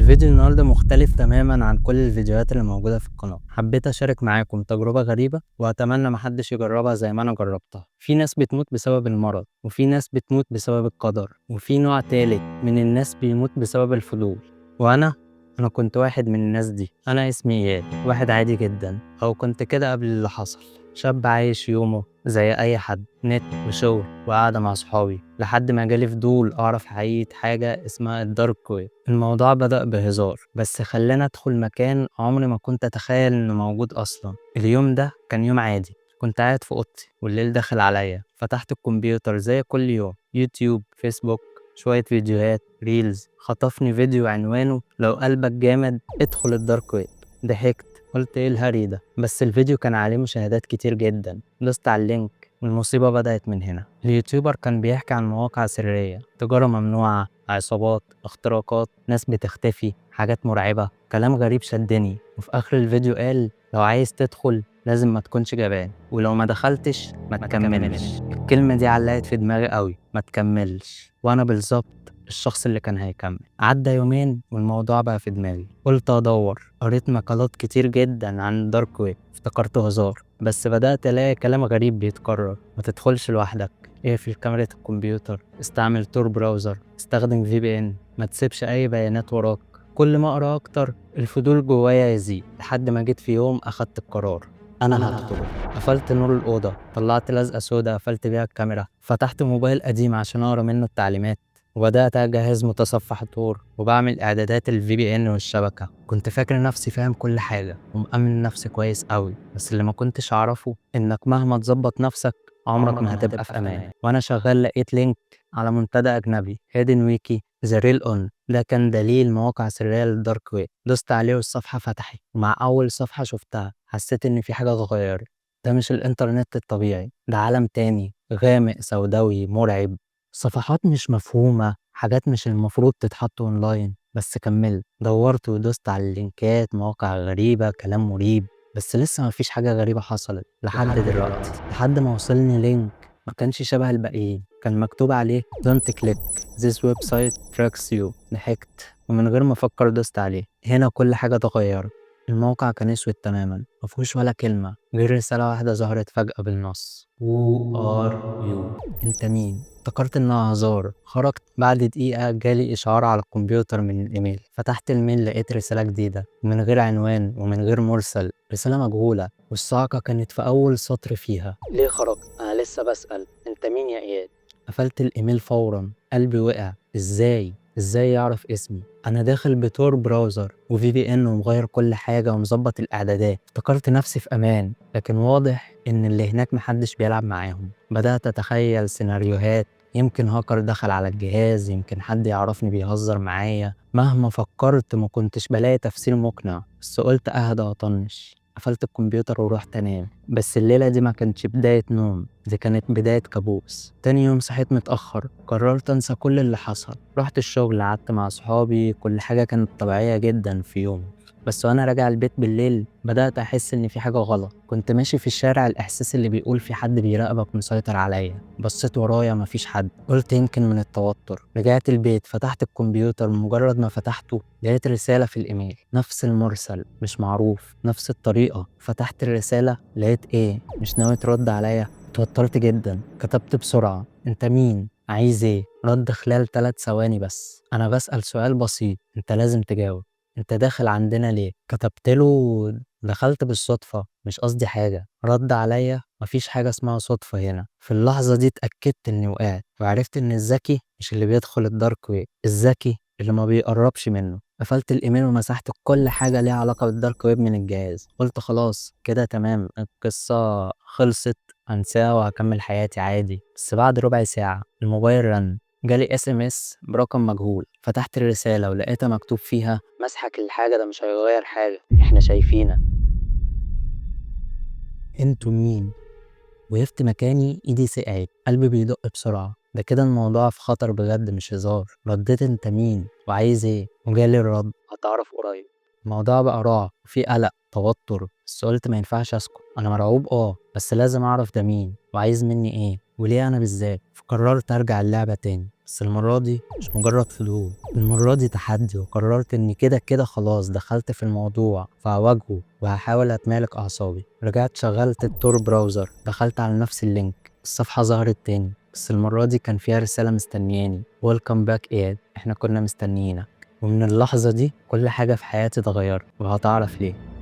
الفيديو النهاردة مختلف تماما عن كل الفيديوهات اللي موجودة في القناة. حبيت أشارك معاكم تجربة غريبة وأتمنى محدش يجربها زي ما أنا جربتها. في ناس بتموت بسبب المرض، وفي ناس بتموت بسبب القدر، وفي نوع تالت من الناس بيموت بسبب الفضول. وأنا كنت واحد من الناس دي. أنا اسمي إياد، واحد عادي جدا، أو كنت كده قبل اللي حصل. شاب عايش يومه زي أي حد، نت وشغل وقعدة مع صحابي، لحد ما جالي فضول أعرف حقيقة حاجة اسمها الدارك ويب. الموضوع بدأ بهزار، بس خلاني أدخل مكان عمري ما كنت أتخيل إنه موجود أصلا. اليوم ده كان يوم عادي، كنت قاعد في أوضتي والليل دخل عليا. فتحت الكمبيوتر زي كل يوم، يوتيوب، فيسبوك، شوية فيديوهات، ريلز. خطفني فيديو عنوانه لو قلبك جامد ادخل الدارك ويب. ضحكت، قلت ايه الهري ده؟ بس الفيديو كان عليه مشاهدات كتير جدا. دوست على اللينك والمصيبة بدأت من هنا. اليوتيوبر كان بيحكي عن مواقع سرية، تجارة ممنوعة، عصابات، اختراقات، ناس بتختفي، حاجات مرعبة. كلام غريب شدني، وفي آخر الفيديو قال لو عايز تدخل لازم ما تكونش جبان، ولو ما دخلتش ما تكملش. الكلمة دي علقت في دماغي قوي، ما تكملش. وأنا بالظبط الشخص اللي كان هيكمل. عدى يومين والموضوع بقى في دماغي، قلت أدور. قريت مقالات كتير جدا عن الدارك ويب، افتكرته هزار، بس بدأت ألاقي كلام غريب بيتكرر. ما تدخلش لوحدك، اقفل كاميرا الكمبيوتر، استعمل تور براوزر، استخدم VPN، ما تسيبش أي بيانات وراك. كل ما أقرأ أكتر الفضول جوايا يزيد، لحد ما جيت في يوم أخدت القرار، أنا هدخل. قفلت نور الأوضة، طلعت لزقة سودا قفلت بيها الكاميرا، فتحت موبايل قديم عشان أقرأ منه التعليمات، وبدأت أجهز متصفح تور وبعمل إعدادات ال VPN والشبكة. كنت فاكر نفسي فاهم كل حاجة ومأمن نفسي كويس قوي، بس اللي ما كنتش أعرفه إنك مهما تظبط نفسك عمرك ما هتبقى في أمان. وأنا شغال لقيت لينك على منتدى أجنبي، هيدن ويكي ذا ريل أون. ده كان دليل مواقع سرية للدارك ويب. دوست عليه والصفحة فتحت. ومع أول صفحة شفتها حسيت إن في حاجة اتغيرت. ده مش الإنترنت الطبيعي، ده عالم تاني، غامق سوداوي مرعب. صفحات مش مفهومة، حاجات مش المفروض تتحط أونلاين. بس كملت، دورت ودوست على اللينكات، مواقع غريبة، كلام مريب. بس لسه مفيش حاجة غريبة حصلت لحد دلوقتي، لحد ما وصلني لينك ما كانش شبه الباقيين. كان مكتوب عليه Don't click this website tracks you. ضحكت ومن غير ما أفكر دوست عليه. هنا كل حاجة اتغيرت. الموقع كان اسود تماما، مفيهوش ولا كلمة غير رسالة واحدة ظهرت فجأة بالنص: Who are you؟ انت مين؟ افتكرت انها هزار. خرجت. بعد دقيقة جالي اشعار على الكمبيوتر من الايميل. فتحت الميل لقيت رسالة جديدة من غير عنوان ومن غير مرسل، رسالة مجهولة، والصعقة كانت في اول سطر فيها: ليه خرجت؟ انا لسه بسأل، انت مين يا اياد؟ قفلت الايميل فورا. قلبي وقع. ازاي يعرف اسمي؟ انا داخل بتور براوزر وVPN ومغير كل حاجة ومظبط الاعدادات. افتكرت نفسي في امان، لكن واضح ان اللي هناك محدش بيلعب معاهم. بدأت اتخيل سيناريوهات، يمكن هاكر دخل على الجهاز، يمكن حد يعرفني بيهزر معايا. مهما فكرت ما كنتش بلاقي تفسير مقنع، بس قلت اهدى واطنش. قفلت الكمبيوتر ورحت انام. بس الليلة دي ما كانتش بداية نوم، دي كانت بداية كابوس. تاني يوم صحيت متأخر، قررت انسى كل اللي حصل. رحت الشغل، قعدت مع صحابي، كل حاجة كانت طبيعية جدا في يومي. بس وانا راجع البيت بالليل بدأت احس ان في حاجة غلط. كنت ماشي في الشارع، الاحساس اللي بيقول في حد بيراقبك مسيطر عليا. بصيت ورايا مفيش حد، قلت يمكن من التوتر. رجعت البيت، فتحت الكمبيوتر. مجرد ما فتحته لقيت رسالة في الايميل، نفس المرسل، مش معروف، نفس الطريقة. فتحت الرسالة لقيت ايه؟ مش ناوي ترد عليا؟ اتوترت جدا. كتبت بسرعة: انت مين؟ عايز ايه؟ رد خلال 3 ثواني بس: انا بسأل سؤال بسيط، انت لازم تجاوب. انت داخل عندنا ليه؟ كتبت له: دخلت بالصدفة، مش قصدي حاجة. رد عليا: مفيش حاجة اسمها صدفة هنا. في اللحظة دي اتأكدت اني وقعت، وعرفت ان الذكي مش اللي بيدخل الدارك ويب، الذكي اللي ما بيقربش منه. قفلت الايميل ومسحت كل حاجة ليها علاقة بالدارك ويب من الجهاز. قلت خلاص كده تمام، القصة خلصت، هنساها وهكمل حياتي عادي. بس بعد ربع ساعة الموبايل رن. جالي SMS برقم مجهول. فتحت الرسالة ولقيتها مكتوب فيها: مسحك الحاجة ده مش هيغير حاجة، احنا شايفينك. انتوا مين؟ وقفت مكاني، ايدي سقعت، قلبي بيدق بسرعة. ده كده الموضوع في خطر بجد مش هزار. رديت: انت مين وعايز ايه؟ وجالي الرد: هتعرف قريب. الموضوع بقى رعب وفي قلق، توتر. بس قلت ما ينفعش اسكت. انا مرعوب بس لازم اعرف ده مين وعايز مني ايه وليه انا بالذات. فقررت ارجع اللعبة تاني. بس المرة دي مش مجرد فضول، المرة دي تحدي، وقررت إني كده كده خلاص دخلت في الموضوع فهواجهه وهحاول أتمالك أعصابي. رجعت شغلت التور براوزر، دخلت على نفس اللينك، الصفحة ظهرت تاني، بس المرة دي كان فيها رسالة مستنياني: ويلكم باك إياد، إحنا كنا مستنيينك. ومن اللحظة دي كل حاجة في حياتي اتغيرت، وهتعرف ليه.